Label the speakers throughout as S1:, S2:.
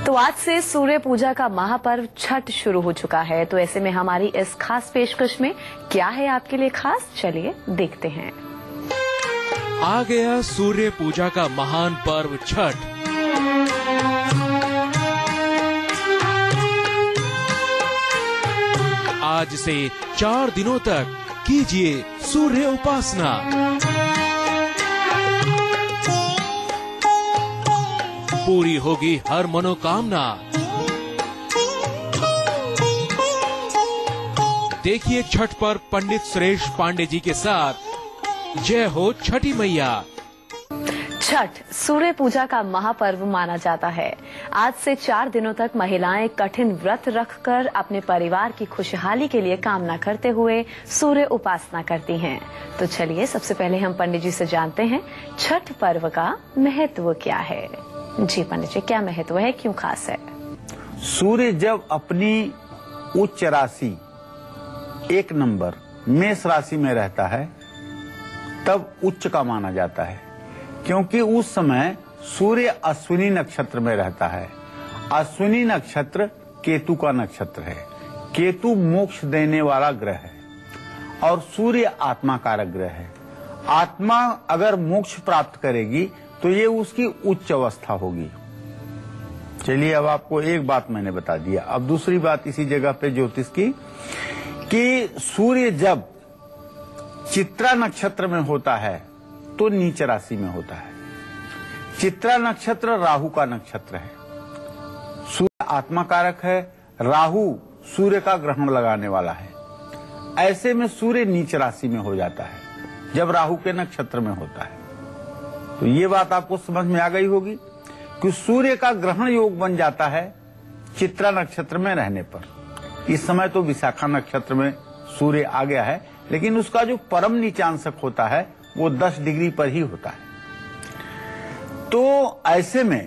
S1: तो आज से सूर्य पूजा का महापर्व छठ शुरू हो चुका है। तो ऐसे में हमारी इस खास पेशकश में क्या है आपके लिए खास, चलिए देखते हैं।
S2: आ गया सूर्य पूजा का महान पर्व छठ। आज से 4 दिनों तक कीजिए सूर्य उपासना। पूरी होगी हर मनोकामना। देखिए छठ पर पंडित सुरेश पांडे जी के साथ जय हो छठी मैया।
S1: छठ सूर्य पूजा का महापर्व माना जाता है। आज से 4 दिनों तक महिलाएं कठिन व्रत रखकर अपने परिवार की खुशहाली के लिए कामना करते हुए सूर्य उपासना करती हैं। तो चलिए सबसे पहले हम पंडित जी से जानते हैं छठ पर्व का महत्व क्या है। जी पंडित जी, क्या महत्व है, क्यों खास है?
S3: सूर्य जब अपनी उच्च राशि 1 नंबर मेष राशि में रहता है तब उच्च का माना जाता है, क्योंकि उस समय सूर्य अश्विनी नक्षत्र में रहता है। अश्विनी नक्षत्र केतु का नक्षत्र है। केतु मोक्ष देने वाला ग्रह है और सूर्य आत्मा कारक ग्रह है। आत्मा अगर मोक्ष प्राप्त करेगी तो ये उसकी उच्च अवस्था होगी। चलिए अब आपको एक बात मैंने बता दिया। अब दूसरी बात इसी जगह पे ज्योतिष की कि सूर्य जब चित्रा नक्षत्र में होता है तो नीच राशि में होता है। चित्रा नक्षत्र राहु का नक्षत्र है। सूर्य आत्मा कारक है, राहु सूर्य का ग्रहण लगाने वाला है। ऐसे में सूर्य नीच राशि में हो जाता है जब राहु के नक्षत्र में होता है। तो ये बात आपको समझ में आ गई होगी कि सूर्य का ग्रहण योग बन जाता है चित्रा नक्षत्र में रहने पर। इस समय तो विशाखा नक्षत्र में सूर्य आ गया है, लेकिन उसका जो परम नीचांशक होता है वो 10 डिग्री पर ही होता है। तो ऐसे में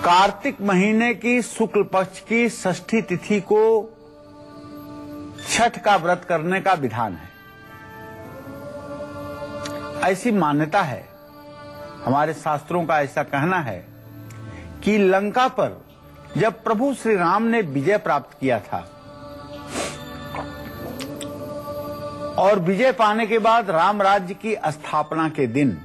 S3: कार्तिक महीने की शुक्ल पक्ष की षष्ठी तिथि को छठ का व्रत करने का विधान है। ऐसी मान्यता है, हमारे शास्त्रों का ऐसा कहना है कि लंका पर जब प्रभु श्री राम ने विजय प्राप्त किया था और विजय पाने के बाद राम राज्य की स्थापना के दिन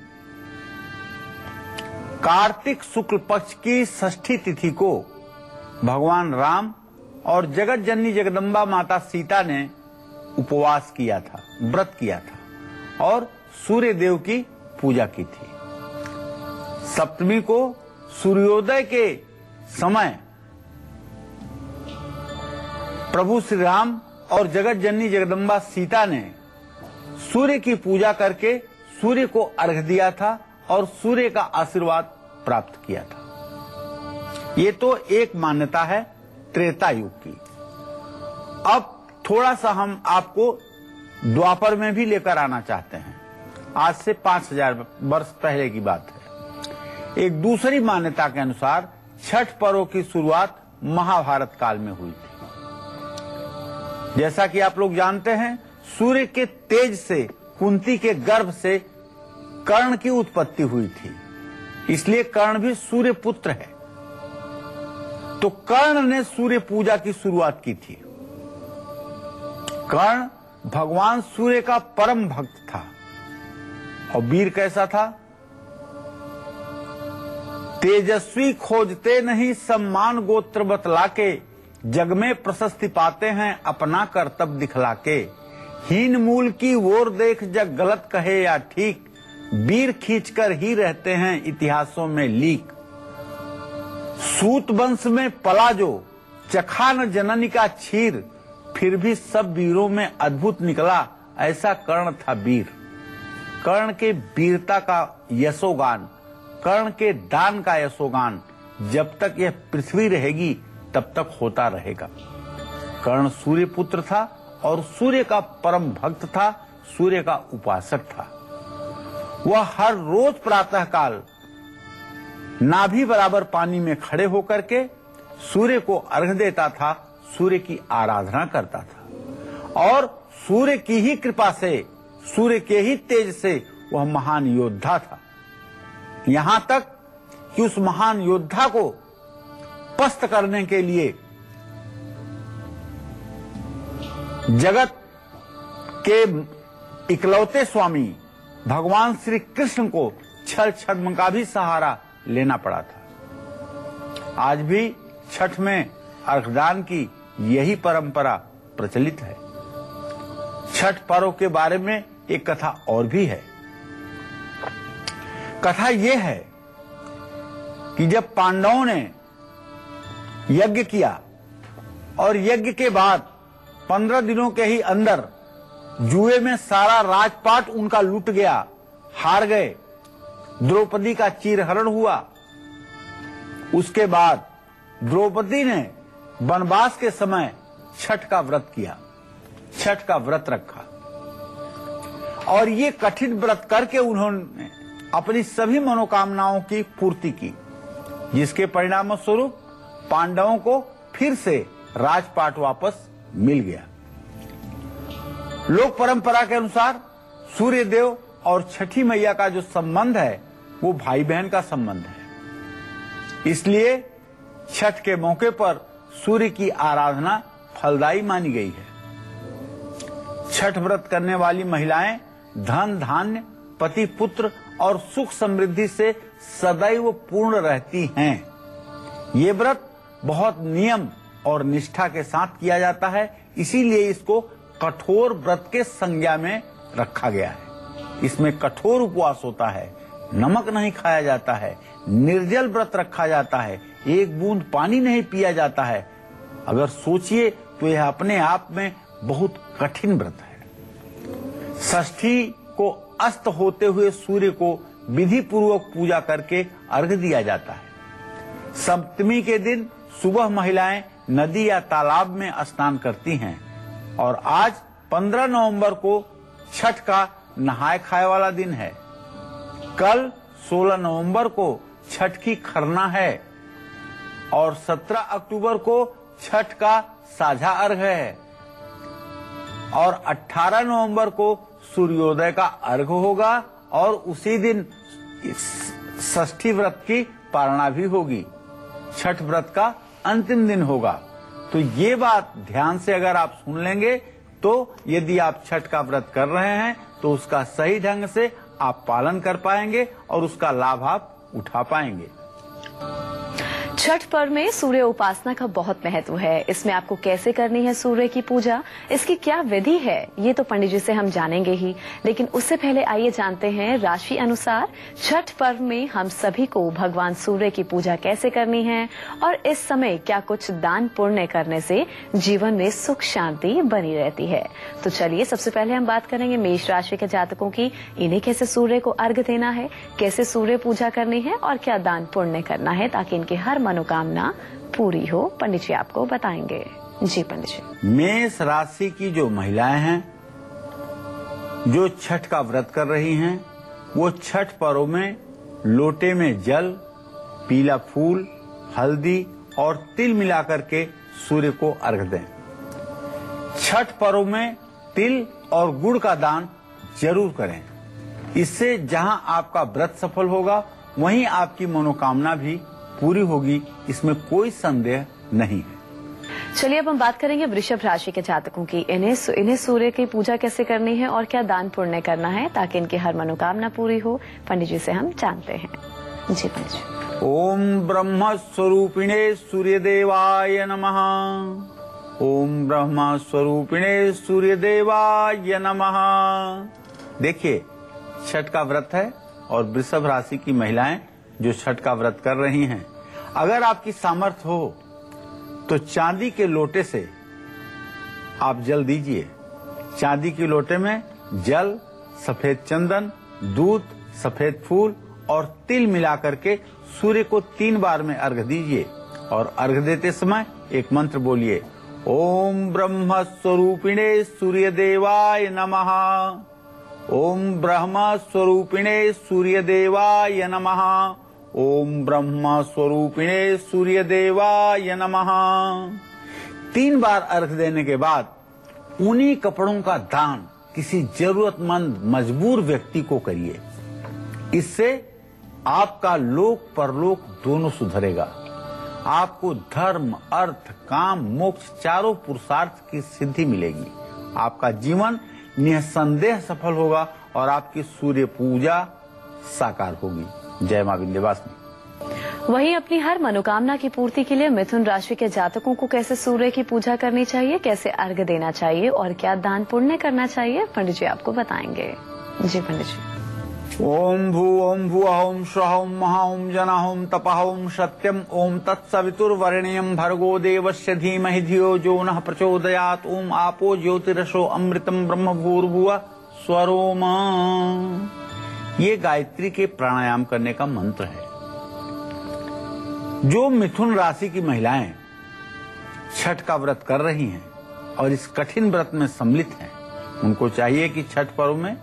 S3: कार्तिक शुक्ल पक्ष की षष्ठी तिथि को भगवान राम और जगत जननी जगदम्बा माता सीता ने उपवास किया था, व्रत किया था और सूर्य देव की पूजा की थी। सप्तमी को सूर्योदय के समय प्रभु श्री राम और जगत जननी जगदम्बा सीता ने सूर्य की पूजा करके सूर्य को अर्घ्य दिया था और सूर्य का आशीर्वाद प्राप्त किया था। ये तो एक मान्यता है त्रेता युग की। अब थोड़ा सा हम आपको द्वापर में भी लेकर आना चाहते हैं। आज से 5000 वर्ष पहले की बात है। एक दूसरी मान्यता के अनुसार छठ पर्व की शुरुआत महाभारत काल में हुई थी। जैसा कि आप लोग जानते हैं, सूर्य के तेज से कुंती के गर्भ से कर्ण की उत्पत्ति हुई थी, इसलिए कर्ण भी सूर्य पुत्र है। तो कर्ण ने सूर्य पूजा की शुरुआत की थी। कर्ण भगवान सूर्य का परम भक्त था और वीर कैसा था? तेजस्वी खोजते नहीं सम्मान गोत्र बतला के, जग में प्रशस्ति पाते हैं अपना कर्तव्य दिखला के। हीन मूल की ओर देख जग गलत कहे या ठीक, वीर खींचकर ही रहते हैं इतिहासों में लीक। सूत वंश में पला जो चखा न जननी का क्षीर, फिर भी सब वीरों में अद्भुत निकला ऐसा कर्ण था वीर। कर्ण के वीरता का यशोगान, कर्ण के दान का यशोगान जब तक यह पृथ्वी रहेगी तब तक होता रहेगा। कर्ण सूर्य पुत्र था और सूर्य का परम भक्त था, सूर्य का उपासक था। वह हर रोज प्रातः काल नाभि बराबर पानी में खड़े होकर के सूर्य को अर्घ्य देता था, सूर्य की आराधना करता था और सूर्य की ही कृपा से, सूर्य के ही तेज से वह महान योद्धा था। यहां तक कि उस महान योद्धा को पस्त करने के लिए जगत के इकलौते स्वामी भगवान श्री कृष्ण को छल छद्म का भी सहारा लेना पड़ा था। आज भी छठ में अर्घदान की यही परंपरा प्रचलित है। छठ पर्व के बारे में एक कथा और भी है। कथा यह है कि जब पांडवों ने यज्ञ किया और यज्ञ के बाद 15 दिनों के ही अंदर जुए में सारा राजपाट उनका लूट गया, हार गए, द्रौपदी का चीरहरण हुआ। उसके बाद द्रौपदी ने वनवास के समय छठ का व्रत किया, छठ का व्रत रखा और ये कठिन व्रत करके उन्होंने अपनी सभी मनोकामनाओं की पूर्ति की, जिसके परिणाम स्वरूप पांडवों को फिर से राजपाट वापस मिल गया। लोक परंपरा के अनुसार सूर्य देव और छठी मैया का जो संबंध है वो भाई बहन का संबंध है। इसलिए छठ के मौके पर सूर्य की आराधना फलदायी मानी गई है। छठ व्रत करने वाली महिलाएं धन धान्य पति पुत्र और सुख समृद्धि से सदैव पूर्ण रहती हैं। ये व्रत बहुत नियम और निष्ठा के साथ किया जाता है, इसीलिए इसको कठोर व्रत के संज्ञा में रखा गया है। इसमें कठोर उपवास होता है, नमक नहीं खाया जाता है, निर्जल व्रत रखा जाता है, एक बूंद पानी नहीं पिया जाता है। अगर सोचिए तो यह अपने आप में बहुत कठिन व्रत है। षष्ठी को अस्त होते हुए सूर्य को विधि पूर्वक पूजा करके अर्घ्य दिया जाता है। सप्तमी के दिन सुबह महिलाएं नदी या तालाब में स्नान करती हैं और आज 15 नवंबर को छठ का नहाय खाए वाला दिन है। कल 16 नवंबर को छठ की खरना है और 17 अक्टूबर को छठ का साझा अर्घ्य है और 18 नवंबर को सूर्योदय का अर्घ्य होगा और उसी दिन षष्ठी व्रत की पारणा भी होगी। छठ व्रत का अंतिम दिन होगा। तो ये बात ध्यान से अगर आप सुन लेंगे तो यदि आप छठ का व्रत कर रहे हैं तो उसका सही ढंग से आप पालन कर पाएंगे और उसका लाभ आप उठा पाएंगे।
S1: छठ पर्व में सूर्य उपासना का बहुत महत्व है। इसमें आपको कैसे करनी है सूर्य की पूजा, इसकी क्या विधि है, ये तो पंडित जी से हम जानेंगे ही। लेकिन उससे पहले आइए जानते हैं राशि अनुसार छठ पर्व में हम सभी को भगवान सूर्य की पूजा कैसे करनी है और इस समय क्या कुछ दान पुण्य करने से जीवन में सुख शांति बनी रहती है। तो चलिए सबसे पहले हम बात करेंगे मेष राशि के जातकों की। इन्हें कैसे सूर्य को अर्घ्य देना है, कैसे सूर्य पूजा करनी है और क्या दान पुण्य करना है ताकि इनकी हर मनोकामना पूरी हो। पंडित जी आपको बताएंगे। जी पंडित जी।
S3: मेष राशि की जो महिलाएं हैं जो छठ का व्रत कर रही हैं वो छठ पर्व में लोटे में जल, पीला फूल, हल्दी और तिल मिलाकर के सूर्य को अर्घ्य दें। छठ पर्व में तिल और गुड़ का दान जरूर करें। इससे जहां आपका व्रत सफल होगा वहीं आपकी मनोकामना भी पूरी होगी, इसमें कोई संदेह नहीं है।
S1: चलिए अब हम बात करेंगे वृषभ राशि के जातकों की। इन्हें सूर्य की पूजा कैसे करनी है और क्या दान पुण्य करना है ताकि इनकी हर मनोकामना पूरी हो। पंडित जी से हम जानते हैं। जी पंडित जी।
S3: ओम ब्रह्म स्वरूपिणे सूर्यदेवाय नमः। ओम ब्रह्म स्वरूपिणे सूर्यदेवाय नमः। देखिए छठ का व्रत है और वृषभ राशि की महिलाएं जो छठ का व्रत कर रही हैं, अगर आपकी सामर्थ्य हो तो चांदी के लोटे से आप जल दीजिए। चांदी के लोटे में जल, सफेद चंदन, दूध, सफेद फूल और तिल मिलाकर के सूर्य को 3 बार में अर्घ्य दीजिए और अर्घ्य देते समय एक मंत्र बोलिए, ओम ब्रह्म स्वरूपिणे सूर्यदेवाय नमः। ओम ब्रह्म स्वरूपिणे सूर्यदेवाय नमः। ओम ब्रह्म स्वरूपिणे सूर्यदेवाय नमः। 3 बार अर्घ्य देने के बाद ऊनी कपड़ों का दान किसी जरूरतमंद मजबूर व्यक्ति को करिए। इससे आपका लोक परलोक दोनों सुधरेगा। आपको धर्म, अर्थ, काम, मोक्ष चारों पुरुषार्थ की सिद्धि मिलेगी। आपका जीवन निसंदेह सफल होगा और आपकी सूर्य पूजा साकार होगी। जय मां विंध्यवासिनी।
S1: वहीं अपनी हर मनोकामना की पूर्ति के लिए मिथुन राशि के जातकों को कैसे सूर्य की पूजा करनी चाहिए, कैसे अर्घ्य देना चाहिए और क्या दान पुण्य करना चाहिए, पंडित जी आपको बताएंगे। जी पंडित जी।
S3: ओम भू ओम भुवः ओम स्वः ओम महा ओम जनः ओम तपः ओम सत्यम ओम तत्सवितुर्वरेण्यं भर्गो देवस्य धीमहि धियो जो नः प्रचोदयात्। ओम आपो ज्योतिरसो अमृतम ब्रह्म भूर्भुवः स्वरोम। ये गायत्री के प्राणायाम करने का मंत्र है। जो मिथुन राशि की महिलाएं छठ का व्रत कर रही हैं और इस कठिन व्रत में सम्मिलित हैं, उनको चाहिए कि छठ पर्व में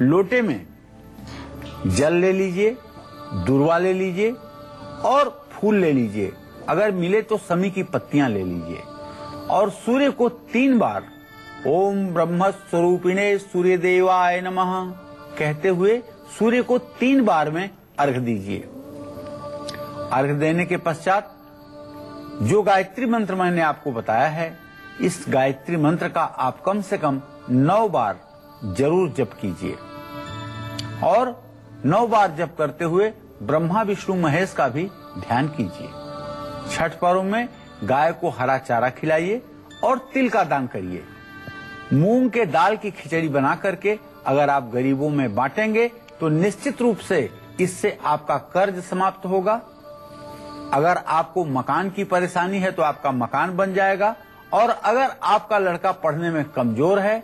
S3: लोटे में जल ले लीजिए, दूर्वा ले लीजिए और फूल ले लीजिए। अगर मिले तो समी की पत्तियां ले लीजिए और सूर्य को 3 बार ओम ब्रह्म स्वरूपिणे सूर्य देवाय नमः कहते हुए सूर्य को 3 बार में अर्घ दीजिए। अर्घ देने के पश्चात जो गायत्री मंत्र मैंने आपको बताया है, इस गायत्री मंत्र का आप कम से कम 9 बार जरूर जप कीजिए और 9 बार जप करते हुए ब्रह्मा विष्णु महेश का भी ध्यान कीजिए। छठ पर्व में गाय को हरा चारा खिलाइए और तिल का दान करिए। मूंग के दाल की खिचड़ी बना करके अगर आप गरीबों में बांटेंगे तो निश्चित रूप से इससे आपका कर्ज समाप्त होगा। अगर आपको मकान की परेशानी है तो आपका मकान बन जाएगा और अगर आपका लड़का पढ़ने में कमजोर है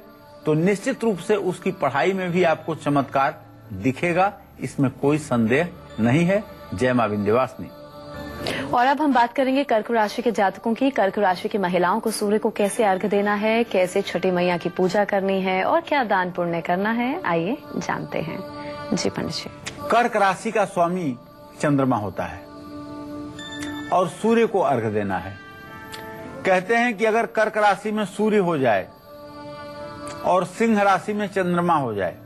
S3: तो निश्चित रूप से उसकी पढ़ाई में भी आपको चमत्कार दिखेगा। इसमें कोई संदेह नहीं है। जय मां विंध्यवासिनी।
S1: और अब हम बात करेंगे कर्क राशि के जातकों की। कर्क राशि की महिलाओं को सूर्य को कैसे अर्घ्य देना है, कैसे छठी मैया की पूजा करनी है और क्या दान पुण्य करना है, आइए जानते हैं। जी पंडित जी।
S3: कर्क राशि का स्वामी चंद्रमा होता है और सूर्य को अर्घ्य देना है। कहते हैं कि अगर कर्क राशि में सूर्य हो जाए और सिंह राशि में चंद्रमा हो जाए,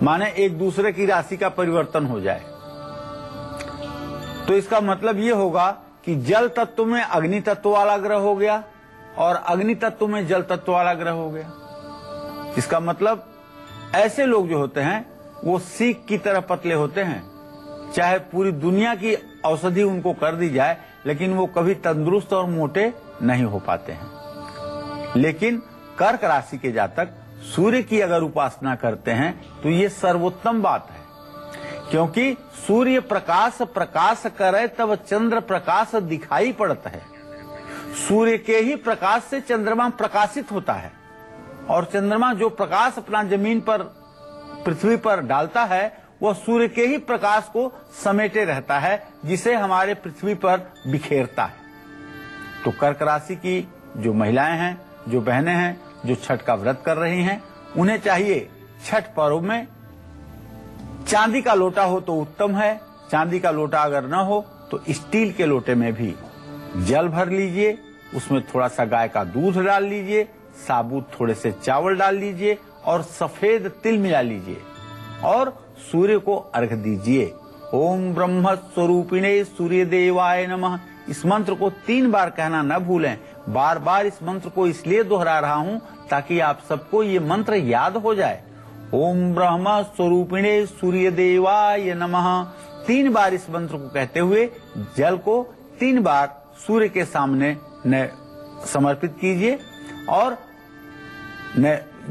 S3: माने एक दूसरे की राशि का परिवर्तन हो जाए, तो इसका मतलब ये होगा कि जल तत्व में अग्नि तत्व वाला ग्रह हो गया और अग्नि तत्व में जल तत्व वाला ग्रह हो गया। इसका मतलब ऐसे लोग जो होते हैं वो सीख की तरह पतले होते हैं। चाहे पूरी दुनिया की औषधि उनको कर दी जाए लेकिन वो कभी तंदुरुस्त और मोटे नहीं हो पाते हैं। लेकिन कर्क राशि के जातक सूर्य की अगर उपासना करते हैं तो ये सर्वोत्तम बात है, क्योंकि सूर्य प्रकाश प्रकाश करे तब चंद्र प्रकाश दिखाई पड़ता है। सूर्य के ही प्रकाश से चंद्रमा प्रकाशित होता है और चंद्रमा जो प्रकाश अपना जमीन पर पृथ्वी पर डालता है वह सूर्य के ही प्रकाश को समेटे रहता है, जिसे हमारे पृथ्वी पर बिखेरता है। तो कर्क राशि की जो महिलाएं हैं, जो बहनें हैं, जो छठ का व्रत कर रही हैं, उन्हें चाहिए छठ पर्व में चांदी का लोटा हो तो उत्तम है। चांदी का लोटा अगर न हो तो स्टील के लोटे में भी जल भर लीजिए, उसमें थोड़ा सा गाय का दूध डाल लीजिए, साबुत थोड़े से चावल डाल लीजिए और सफेद तिल मिला लीजिए और सूर्य को अर्घ दीजिए। ओम ब्रह्म स्वरूपिणे सूर्य देवाय नमः। इस मंत्र को 3 बार कहना न भूलें। बार बार इस मंत्र को इसलिए दोहरा रहा हूं ताकि आप सबको ये मंत्र याद हो जाए। ओम ब्रह्म स्वरूपिणे सूर्य देवाय नमः। 3 बार इस मंत्र को कहते हुए जल को 3 बार सूर्य के सामने समर्पित कीजिए और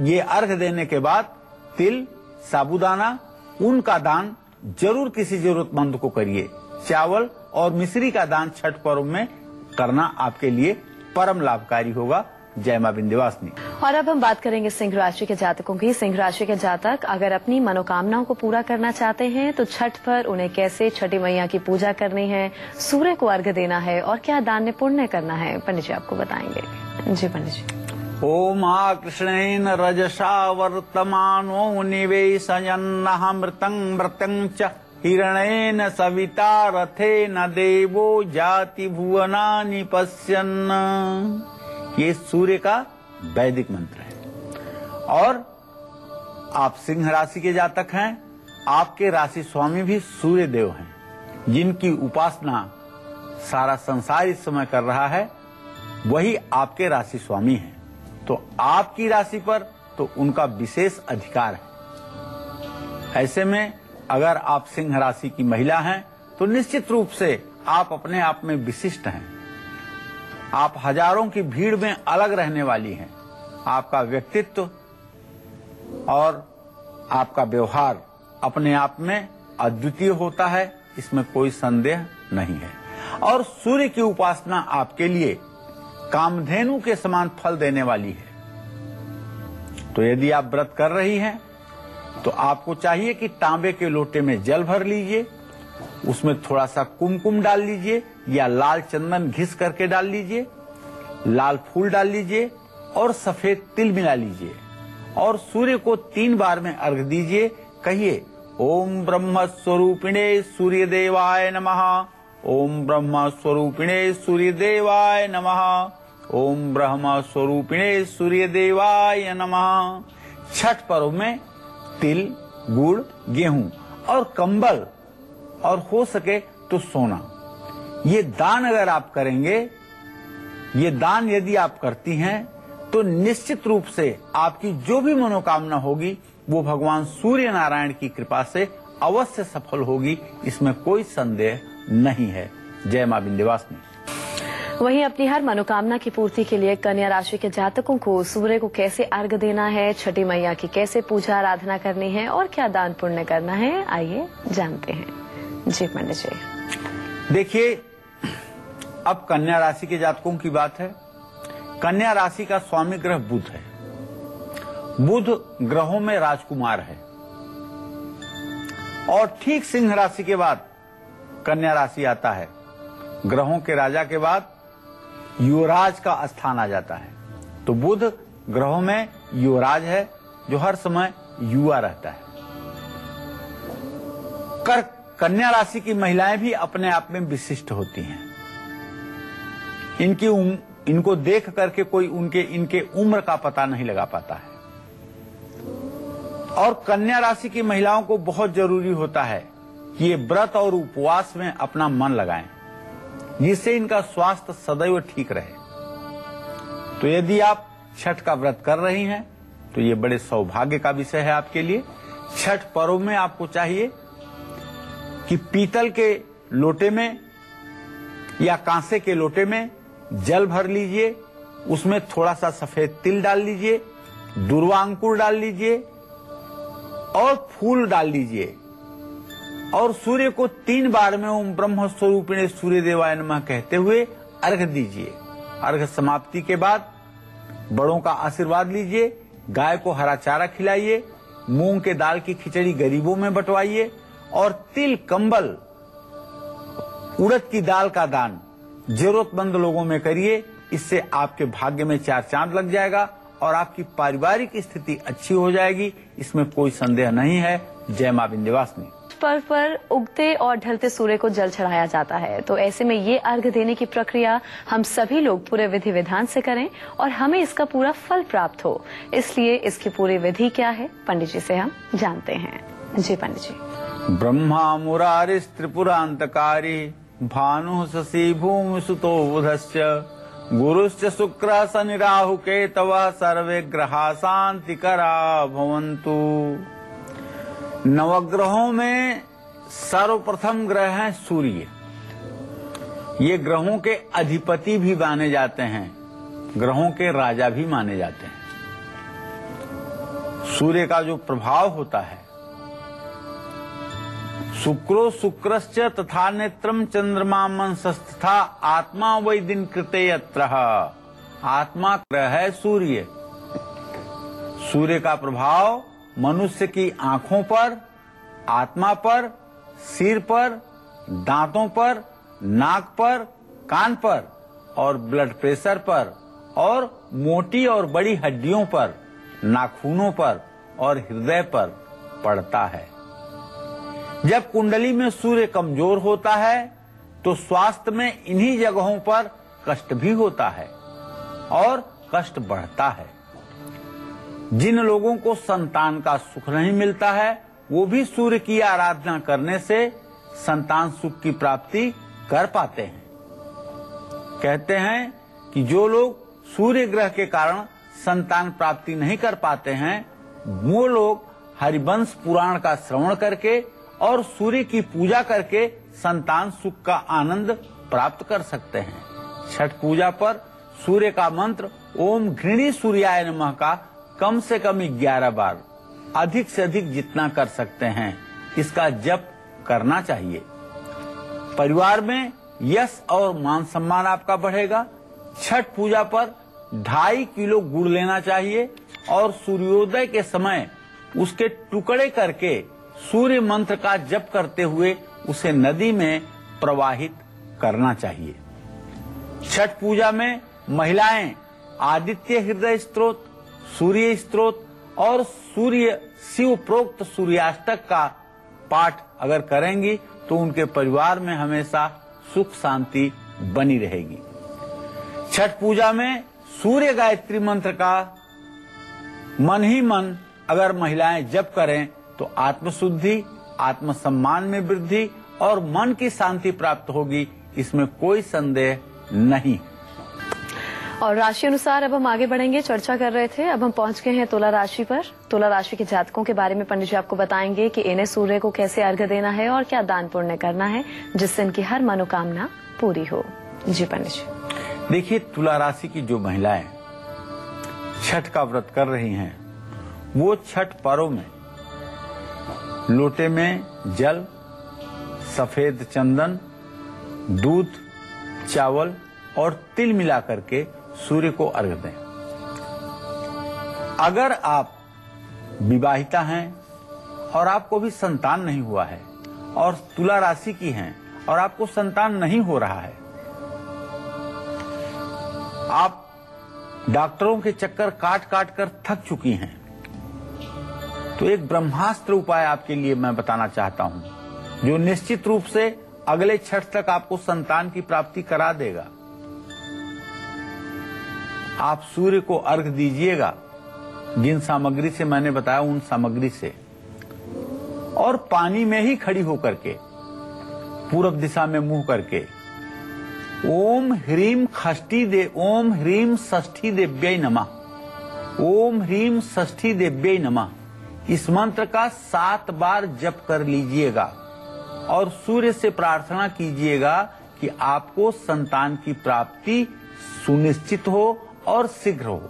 S3: ये अर्घ देने के बाद तिल, साबूदाना, ऊन का दान जरूर किसी जरूरतमंद को करिए। चावल और मिश्री का दान छठ पर्व में करना आपके लिए परम लाभकारी होगा। जय मां विंध्यवासिनी।
S1: और अब हम बात करेंगे सिंह राशि के जातकों की। सिंह राशि के जातक अगर अपनी मनोकामनाओं को पूरा करना चाहते हैं तो छठ पर उन्हें कैसे छठी मैया की पूजा करनी है, सूर्य को अर्घ्य देना है और क्या दान पुण्य करना है, पंडित जी आपको बताएंगे। जी पंडित जी।
S3: ओम कृष्णेन रजसा वर्तमानो निवेशयन्नः मृतं मृतं च हिरणेन सविता रथेन देवो जाति भुवनानि पश्यन्। ये सूर्य का वैदिक मंत्र है और आप सिंह राशि के जातक हैं। आपके राशि स्वामी भी सूर्य देव हैं, जिनकी उपासना सारा संसार इस समय कर रहा है, वही आपके राशि स्वामी हैं। तो आपकी राशि पर तो उनका विशेष अधिकार है। ऐसे में अगर आप सिंह राशि की महिला हैं तो निश्चित रूप से आप अपने आप में विशिष्ट हैं। आप हजारों की भीड़ में अलग रहने वाली हैं। आपका व्यक्तित्व और आपका व्यवहार अपने आप में अद्वितीय होता है, इसमें कोई संदेह नहीं है। और सूर्य की उपासना आपके लिए कामधेनु के समान फल देने वाली है। तो यदि आप व्रत कर रही हैं तो आपको चाहिए कि तांबे के लोटे में जल भर लीजिए, उसमें थोड़ा सा कुमकुम डाल लीजिए या लाल चंदन घिस करके डाल लीजिए, लाल फूल डाल लीजिए और सफेद तिल मिला लीजिए और सूर्य को 3 बार में अर्घ दीजिए। कहिए, ओम ब्रह्म स्वरूपिणे सूर्य देवाय नमः, ओम ब्रह्म स्वरूपिणे सूर्य देवाय नमः, ओम ब्रह्म स्वरूपिणे सूर्य देवाय नमः। छठ पर्व में तिल, गुड़, गेहूं और कंबल और हो सके तो सोना, ये दान अगर आप करेंगे, ये दान यदि आप करती हैं तो निश्चित रूप से आपकी जो भी मनोकामना होगी वो भगवान सूर्य नारायण की कृपा से अवश्य सफल होगी, इसमें कोई संदेह नहीं है। जय मां विंध्यवासिनी।
S1: वहीं अपनी हर मनोकामना की पूर्ति के लिए कन्या राशि के जातकों को सूर्य को कैसे अर्घ देना है, छठी मैया की कैसे पूजा आराधना करनी है और क्या दान पुण्य करना है, आइए जानते हैं। जी पंडित जी।
S3: देखिए, अब कन्या राशि के जातकों की बात है। कन्या राशि का स्वामी ग्रह बुध है। बुध ग्रहों में राजकुमार है और ठीक सिंह राशि के बाद कन्या राशि आता है। ग्रहों के राजा के बाद युवराज का स्थान आ जाता है। तो बुध ग्रहों में युवराज है, जो हर समय युवा रहता है। कन्या राशि की महिलाएं भी अपने आप में विशिष्ट होती हैं। इनको देख करके कोई इनके उम्र का पता नहीं लगा पाता है। और कन्या राशि की महिलाओं को बहुत जरूरी होता है कि ये व्रत और उपवास में अपना मन लगाएं, जिससे इनका स्वास्थ्य सदैव ठीक रहे। तो यदि आप छठ का व्रत कर रही हैं तो ये बड़े सौभाग्य का विषय है आपके लिए। छठ पर्व में आपको चाहिए कि पीतल के लोटे में या कांसे के लोटे में जल भर लीजिए, उसमें थोड़ा सा सफेद तिल डाल लीजिए, दुर्वा अंकुर डाल लीजिए और फूल डाल लीजिए और सूर्य को 3 बार में ओम ब्रह्म स्वरूपिणे सूर्य देवाय नमः कहते हुए अर्घ दीजिए। अर्घ समाप्ति के बाद बड़ों का आशीर्वाद लीजिए, गाय को हरा चारा खिलाइए, मूंग के दाल की खिचड़ी गरीबों में बंटवाइए और तिल, कंबल, उड़द की दाल का दान जरूरतमंद लोगों में करिए। इससे आपके भाग्य में 4 चांद लग जाएगा और आपकी पारिवारिक स्थिति अच्छी हो जाएगी, इसमें कोई संदेह नहीं है। जय मां विंध्यवासिनी।
S1: पर्व पर उगते और ढलते सूर्य को जल चढ़ाया जाता है, तो ऐसे में ये अर्घ देने की प्रक्रिया हम सभी लोग पूरे विधि विधान से करें और हमें इसका पूरा फल प्राप्त हो। इसलिए इसकी पूरी विधि क्या है, पंडित जी से हम जानते हैं। जी पंडित जी।
S3: ब्रह्मा मुरारिस त्रिपुरांतकारी भानु शशि भूमि सुतो बुधश्च गुरुश्च शुक्र शनि राहु केतवः सर्वे ग्रहा शांतिकरा भवन्तु। नवग्रहों में सर्वप्रथम ग्रह है सूर्य। ये ग्रहों के अधिपति भी माने जाते हैं, ग्रहों के राजा भी माने जाते हैं। सूर्य का जो प्रभाव होता है, शुक्रो शुक्रश्च तथा नेत्रम चंद्रमा मनसस्तथा आत्मा वै दिन कृते यत्रः। आत्मा ग्रह है सूर्य। सूर्य का प्रभाव मनुष्य की आंखों पर, आत्मा पर, सिर पर, दांतों पर, नाक पर, कान पर और ब्लड प्रेशर पर और मोटी और बड़ी हड्डियों पर, नाखूनों पर और हृदय पर पड़ता है। जब कुंडली में सूर्य कमजोर होता है तो स्वास्थ्य में इन्हीं जगहों पर कष्ट भी होता है और कष्ट बढ़ता है। जिन लोगों को संतान का सुख नहीं मिलता है वो भी सूर्य की आराधना करने से संतान सुख की प्राप्ति कर पाते हैं। कहते हैं कि जो लोग सूर्य ग्रह के कारण संतान प्राप्ति नहीं कर पाते हैं, वो लोग हरिवंश पुराण का श्रवण करके और सूर्य की पूजा करके संतान सुख का आनंद प्राप्त कर सकते हैं। छठ पूजा पर सूर्य का मंत्र ओम घृणी सूर्याय नमः का कम से कम 11 बार, अधिक से अधिक जितना कर सकते हैं इसका जप करना चाहिए। परिवार में यश और मान सम्मान आपका बढ़ेगा। छठ पूजा पर 2.5 किलो गुड़ लेना चाहिए और सूर्योदय के समय उसके टुकड़े करके सूर्य मंत्र का जप करते हुए उसे नदी में प्रवाहित करना चाहिए। छठ पूजा में महिलाएं आदित्य हृदय स्तोत्र, सूर्य स्तोत्र और सूर्य शिव प्रोक्त सूर्याष्टक का पाठ अगर करेंगी तो उनके परिवार में हमेशा सुख शांति बनी रहेगी। छठ पूजा में सूर्य गायत्री मंत्र का मन ही मन अगर महिलाएं जप करें तो आत्मशुद्धि, आत्मसम्मान में वृद्धि और मन की शांति प्राप्त होगी, इसमें कोई संदेह नहीं।
S1: और राशि अनुसार अब हम आगे बढ़ेंगे। चर्चा कर रहे थे, अब हम पहुंच गए हैं तुला राशि पर। तुला राशि के जातकों के बारे में पंडित जी आपको बताएंगे कि इन्हें सूर्य को कैसे अर्घ्य देना है और क्या दान पुण्य करना है जिससे इनकी हर मनोकामना पूरी हो। जी पंडित जी।
S3: देखिए, तुला राशि की जो महिलाएं छठ का व्रत कर रही हैं, वो छठ पर्व में लोटे में जल, सफेद चंदन, दूध, चावल और तिल मिला करके सूर्य को अर्घ्य दें। अगर आप विवाहिता हैं और आपको भी संतान नहीं हुआ है और तुला राशि की हैं और आपको संतान नहीं हो रहा है, आप डॉक्टरों के चक्कर काट काट कर थक चुकी हैं, तो एक ब्रह्मास्त्र उपाय आपके लिए मैं बताना चाहता हूं, जो निश्चित रूप से अगले छठ तक आपको संतान की प्राप्ति करा देगा। आप सूर्य को अर्घ्य दीजिएगा जिन सामग्री से मैंने बताया, उन सामग्री से, और पानी में ही खड़ी होकर के पूरब दिशा में मुंह करके ओम ह्रीम षष्ठी देव्यै नमः, ओम ह्रीम षष्ठी देव्यै नमः, इस मंत्र का 7 बार जप कर लीजिएगा और सूर्य से प्रार्थना कीजिएगा कि आपको संतान की प्राप्ति सुनिश्चित हो और शीघ्र हो।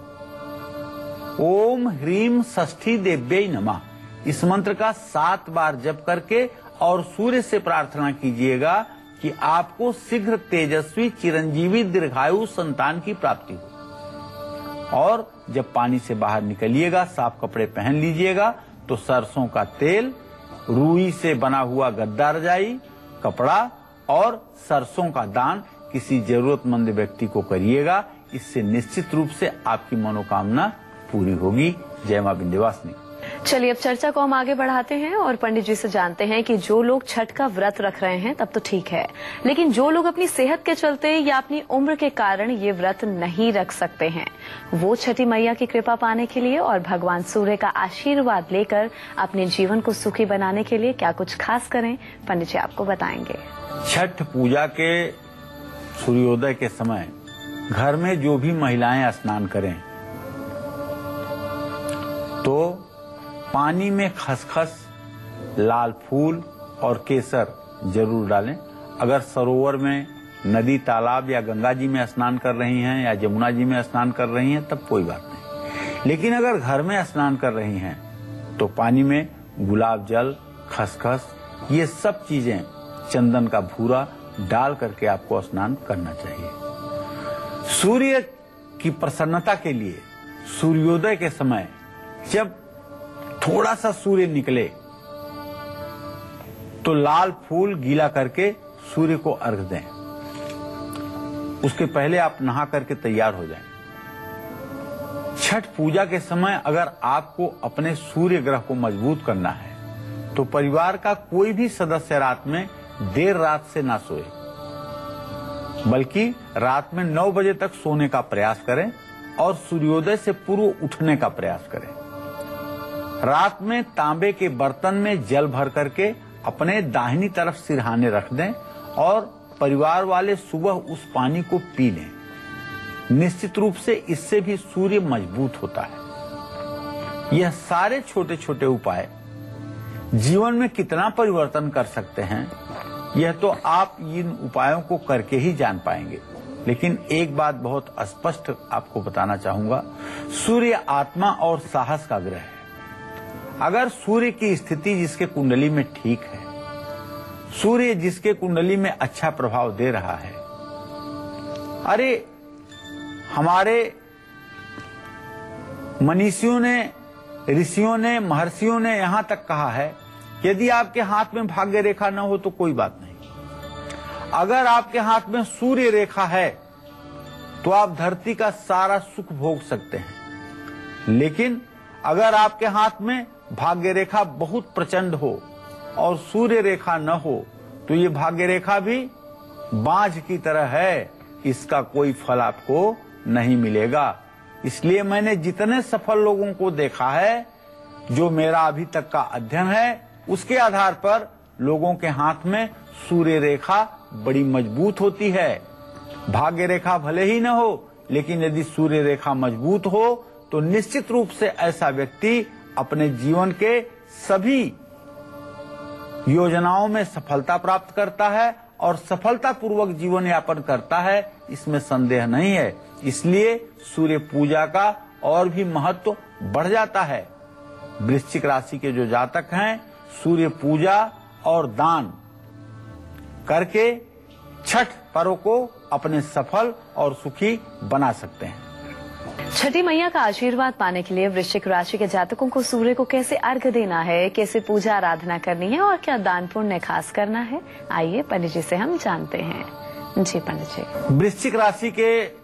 S3: ओम ह्रीम षष्ठी देव्यै नमः, इस मंत्र का 7 बार जप करके और सूर्य से प्रार्थना कीजिएगा कि आपको शीघ्र तेजस्वी चिरंजीवी दीर्घायु संतान की प्राप्ति हो। और जब पानी से बाहर निकलिएगा, साफ कपड़े पहन लीजिएगा, तो सरसों का तेल, रुई से बना हुआ गद्दा रजाई कपड़ा और सरसों का दान किसी जरूरतमंद व्यक्ति को करिएगा। इससे निश्चित रूप से आपकी मनोकामना पूरी होगी। जय मां विंध्यवासिनी।
S1: चलिए अब चर्चा को हम आगे बढ़ाते हैं और पंडित जी से जानते हैं कि जो लोग छठ का व्रत रख रहे हैं तब तो ठीक है, लेकिन जो लोग अपनी सेहत के चलते या अपनी उम्र के कारण ये व्रत नहीं रख सकते हैं, वो छठी मैया की कृपा पाने के लिए और भगवान सूर्य का आशीर्वाद लेकर अपने जीवन को सुखी बनाने के लिए क्या कुछ खास करें, पंडित जी आपको बताएंगे।
S3: छठ पूजा के सूर्योदय के समय घर में जो भी महिलाएं स्नान करें तो पानी में खसखस, लाल फूल और केसर जरूर डालें। अगर सरोवर में, नदी, तालाब या गंगा जी में स्नान कर रही हैं या जमुना जी में स्नान कर रही हैं तब कोई बात नहीं, लेकिन अगर घर में स्नान कर रही हैं तो पानी में गुलाब जल, खसखस, ये सब चीजें, चंदन का भूरा डाल करके आपको स्नान करना चाहिए। सूर्य की प्रसन्नता के लिए सूर्योदय के समय जब थोड़ा सा सूर्य निकले तो लाल फूल गीला करके सूर्य को अर्घ्य दें। उसके पहले आप नहा करके तैयार हो जाएं। छठ पूजा के समय अगर आपको अपने सूर्य ग्रह को मजबूत करना है तो परिवार का कोई भी सदस्य रात में देर रात से ना सोए, बल्कि रात में 9 बजे तक सोने का प्रयास करें और सूर्योदय से पूर्व उठने का प्रयास करें। रात में तांबे के बर्तन में जल भर करके अपने दाहिनी तरफ सिरहाने रख दें और परिवार वाले सुबह उस पानी को पी लें। निश्चित रूप से इससे भी सूर्य मजबूत होता है। यह सारे छोटे छोटे उपाय जीवन में कितना परिवर्तन कर सकते हैं, यह तो आप इन उपायों को करके ही जान पाएंगे। लेकिन एक बात बहुत स्पष्ट आपको बताना चाहूंगा, सूर्य आत्मा और साहस का ग्रह है। अगर सूर्य की स्थिति जिसके कुंडली में ठीक है, सूर्य जिसके कुंडली में अच्छा प्रभाव दे रहा है, अरे हमारे मनीषियों ने, ऋषियों ने, महर्षियों ने यहां तक कहा है यदि आपके हाथ में भाग्य रेखा न हो तो कोई बात नहीं, अगर आपके हाथ में सूर्य रेखा है तो आप धरती का सारा सुख भोग सकते हैं। लेकिन अगर आपके हाथ में भाग्य रेखा बहुत प्रचंड हो और सूर्य रेखा न हो तो ये भाग्य रेखा भी बांझ की तरह है, इसका कोई फल आपको नहीं मिलेगा। इसलिए मैंने जितने सफल लोगों को देखा है, जो मेरा अभी तक का अध्ययन है, उसके आधार पर लोगों के हाथ में सूर्य रेखा बड़ी मजबूत होती है। भाग्य रेखा भले ही न हो, लेकिन यदि सूर्य रेखा मजबूत हो तो निश्चित रूप से ऐसा व्यक्ति अपने जीवन के सभी योजनाओं में सफलता प्राप्त करता है और सफलतापूर्वक जीवन यापन करता है, इसमें संदेह नहीं है। इसलिए सूर्य पूजा का और भी महत्व बढ़ जाता है। वृश्चिक राशि के जो जातक हैं, सूर्य पूजा और दान करके छठ पर्व को अपने सफल और सुखी बना सकते हैं।
S1: छठी मैया का आशीर्वाद पाने के लिए वृश्चिक राशि के जातकों को सूर्य को कैसे अर्घ्य देना है, कैसे पूजा आराधना करनी है और क्या दान पुण्य खास करना है, आइए पंडित जी से हम जानते हैं। जी पंडित जी।
S3: वृश्चिक राशि के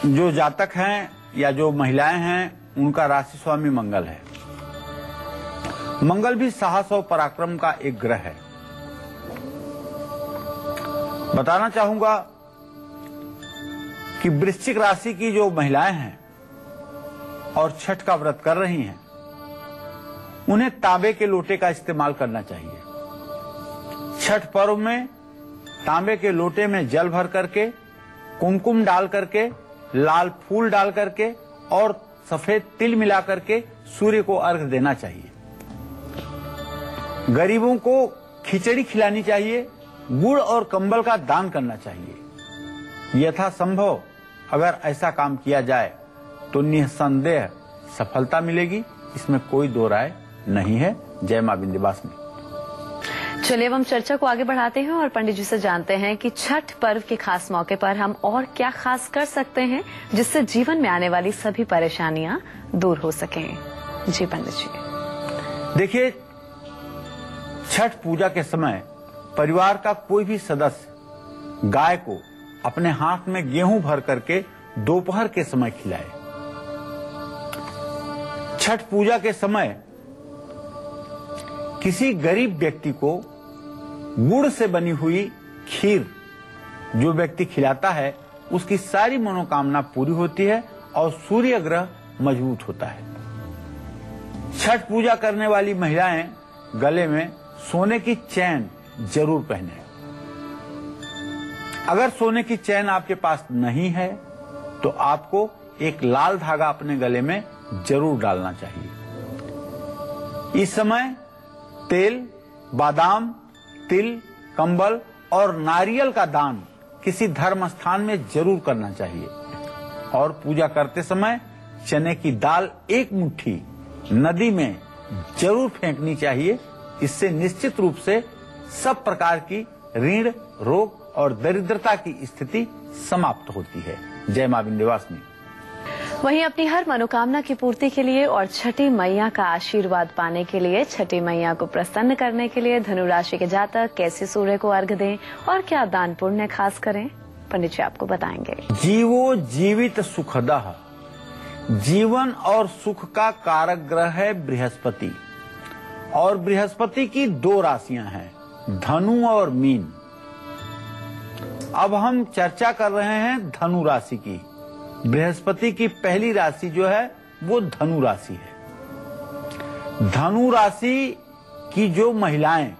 S3: जो जातक हैं या जो महिलाएं हैं, उनका राशि स्वामी मंगल है। मंगल भी साहस और पराक्रम का एक ग्रह है। बताना चाहूंगा कि वृश्चिक राशि की जो महिलाएं हैं और छठ का व्रत कर रही हैं, उन्हें तांबे के लोटे का इस्तेमाल करना चाहिए। छठ पर्व में तांबे के लोटे में जल भर करके, कुमकुम डाल करके, लाल फूल डाल करके और सफेद तिल मिला करके सूर्य को अर्घ्य देना चाहिए। गरीबों को खिचड़ी खिलानी चाहिए, गुड़ और कंबल का दान करना चाहिए। यथासंभव अगर ऐसा काम किया जाए तो निसंदेह सफलता मिलेगी, इसमें कोई दो राय नहीं है। जय मां विंध्यवासिनी।
S1: चलिए हम चर्चा को आगे बढ़ाते हैं और पंडित जी से जानते हैं कि छठ पर्व के खास मौके पर हम और क्या खास कर सकते हैं जिससे जीवन में आने वाली सभी परेशानियां दूर हो सकें। जी पंडित जी।
S3: देखिए, छठ पूजा के समय परिवार का कोई भी सदस्य गाय को अपने हाथ में गेहूं भर करके दोपहर के समय खिलाए। छठ पूजा के समय किसी गरीब व्यक्ति को गुड़ से बनी हुई खीर जो व्यक्ति खिलाता है, उसकी सारी मनोकामना पूरी होती है और सूर्य ग्रह मजबूत होता है। छठ पूजा करने वाली महिलाएं गले में सोने की चैन जरूर पहने। अगर सोने की चैन आपके पास नहीं है तो आपको एक लाल धागा अपने गले में जरूर डालना चाहिए। इस समय तेल, बादाम, तिल, कंबल और नारियल का दान किसी धर्म स्थान में जरूर करना चाहिए। और पूजा करते समय चने की दाल एक मुट्ठी नदी में जरूर फेंकनी चाहिए। इससे निश्चित रूप से सब प्रकार की ऋण, रोग और दरिद्रता की स्थिति समाप्त होती है। जय मां विंध्यवासिनी।
S1: वहीं अपनी हर मनोकामना की पूर्ति के लिए और छठी मैया का आशीर्वाद पाने के लिए, छठी मैया को प्रसन्न करने के लिए धनु राशि के जातक कैसे सूर्य को अर्घ्य दें और क्या दान पुण्य खास करें, पंडित जी आपको बताएंगे।
S3: जीवो जीवित सुखदः, जीवन और सुख का कारक ग्रह है बृहस्पति। और बृहस्पति की दो राशियां हैं, धनु और मीन। अब हम चर्चा कर रहे हैं धनु राशि की। बृहस्पति की पहली राशि जो है वो धनु राशि है। धनु राशि की जो महिलाएं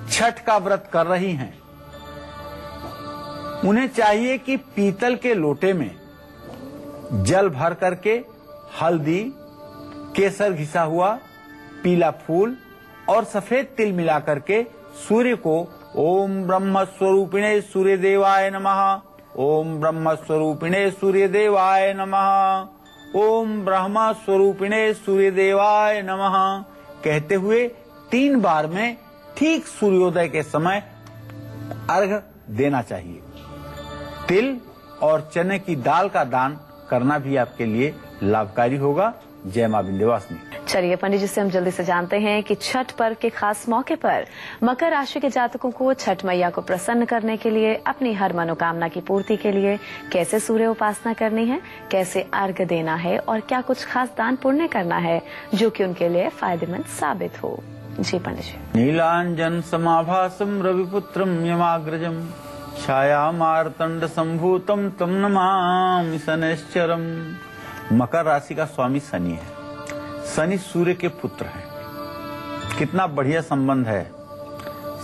S3: छठ का व्रत कर रही हैं, उन्हें चाहिए कि पीतल के लोटे में जल भर करके हल्दी, केसर घिसा हुआ, पीला फूल और सफेद तिल मिला करके सूर्य को ओम ब्रह्म स्वरूपिणे सूर्य देवाय नमः, ओम ब्रह्म स्वरूपिणे सूर्य देवाय नमः, ओम ब्रह्म स्वरूपिणे सूर्य देवाय नमः कहते हुए 3 बार में ठीक सूर्योदय के समय अर्घ देना चाहिए। तिल और चने की दाल का दान करना भी आपके लिए लाभकारी होगा। जय मां विंध्यवासिनी।
S1: चलिए पंडित जी से हम जल्दी से जानते हैं कि छठ पर्व के खास मौके पर मकर राशि के जातकों को छठ मैया को प्रसन्न करने के लिए, अपनी हर मनोकामना की पूर्ति के लिए कैसे सूर्य उपासना करनी है, कैसे अर्घ्य देना है और क्या कुछ खास दान पुण्य करना है जो कि उनके लिए फायदेमंद साबित हो। जी पंडित जी।
S3: नीलांजन समाभासम रविपुत्रम यमाग्रजम छाया मारतंड संभूतम तम नमामि शनैश्चरम। मकर राशि का स्वामी शनि है। शनि सूर्य के पुत्र हैं। कितना बढ़िया संबंध है।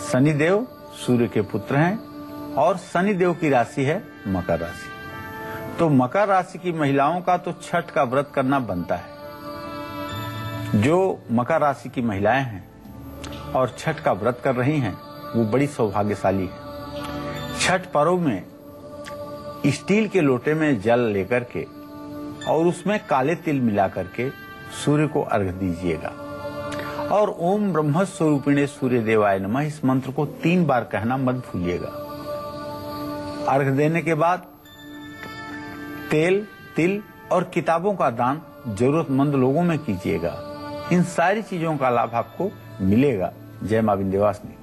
S3: शनि देव सूर्य के पुत्र हैं और शनि देव की राशि है मकर राशि। तो मकर राशि की महिलाओं का तो छठ का व्रत करना बनता है। जो मकर राशि की महिलाएं हैं और छठ का व्रत कर रही हैं, वो बड़ी सौभाग्यशाली है। छठ पर्व में स्टील के लोटे में जल लेकर के और उसमें काले तिल मिला करके सूर्य को अर्घ्य दीजिएगा और ओम ब्रह्म स्वरूपिणे सूर्य देवाय नमः इस मंत्र को 3 बार कहना मत भूलिएगा। अर्घ्य देने के बाद तेल, तिल और किताबों का दान जरूरतमंद लोगों में कीजिएगा। इन सारी चीजों का लाभ आपको मिलेगा। जय मां विंध्यवासिनी।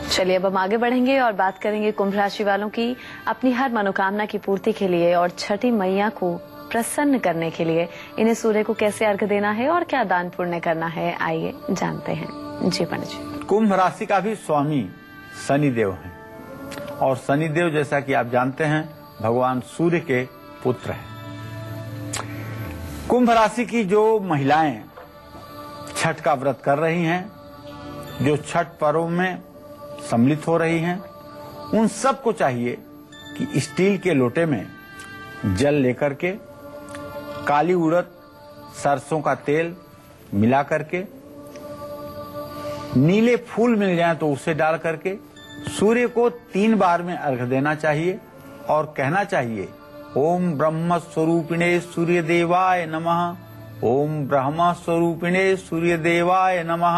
S1: चलिए अब हम आगे बढ़ेंगे और बात करेंगे कुंभ राशि वालों की अपनी हर मनोकामना की पूर्ति के लिए और छठी मैया को प्रसन्न करने के लिए इन्हें सूर्य को कैसे अर्घ्य देना है और क्या दान पुण्य करना है, आइए जानते हैं। जी पंडित जी।
S3: कुंभ राशि का भी स्वामी शनिदेव हैं और शनिदेव जैसा कि आप जानते हैं भगवान सूर्य के पुत्र हैं। कुंभ राशि की जो महिलाएं छठ का व्रत कर रही हैं, जो छठ पर्व में सम्मिलित हो रही हैं, उन सबको चाहिए कि स्टील के लोटे में जल लेकर के काली उड़द, सरसों का तेल मिला करके, नीले फूल मिल जाए तो उसे डाल करके सूर्य को 3 बार में अर्घ्य देना चाहिए और कहना चाहिए ओम ब्रह्म स्वरूपिणे सूर्य देवाय नमः, ओम ब्रह्म स्वरूपिणे सूर्य देवाय नमः।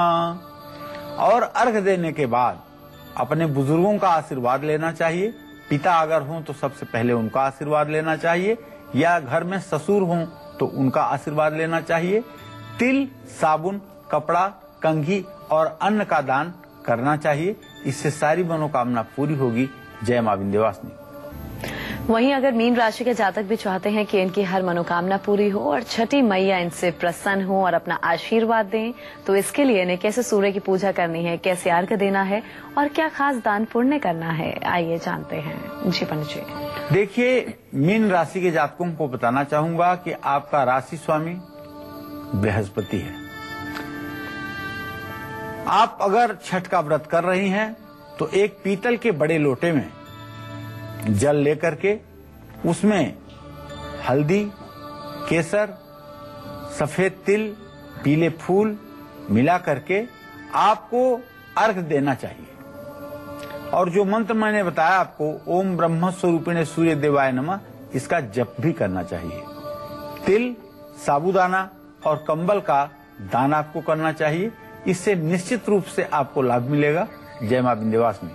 S3: और अर्घ्य देने के बाद अपने बुजुर्गों का आशीर्वाद लेना चाहिए। पिता अगर हों तो सबसे पहले उनका आशीर्वाद लेना चाहिए या घर में ससुर हों तो उनका आशीर्वाद लेना चाहिए। तिल, साबुन, कपड़ा, कंघी और अन्न का दान करना चाहिए। इससे सारी मनोकामना पूरी होगी। जय मां विंध्यवासिनी।
S1: वहीं अगर मीन राशि के जातक भी चाहते हैं कि इनकी हर मनोकामना पूरी हो और छठी मैया इनसे प्रसन्न हो और अपना आशीर्वाद दें, तो इसके लिए इन्हें कैसे सूर्य की पूजा करनी है, कैसे अर्घ्य देना है और क्या खास दान पुण्य करना है, आइए जानते हैं। जी पंडित जी।
S3: देखिए, मीन राशि के जातकों को बताना चाहूंगा कि आपका राशि स्वामी बृहस्पति है। आप अगर छठ का व्रत कर रही हैं तो एक पीतल के बड़े लोटे में जल लेकर के उसमें हल्दी, केसर, सफेद तिल, पीले फूल मिला करके आपको अर्घ्य देना चाहिए। और जो मंत्र मैंने बताया आपको ओम ब्रह्म स्वरूपिणे सूर्य देवाय नमः, इसका जप भी करना चाहिए। तिल, साबूदाना और कंबल का दान आपको करना चाहिए। इससे निश्चित रूप से आपको लाभ मिलेगा। जय मां विंध्यवासिनी।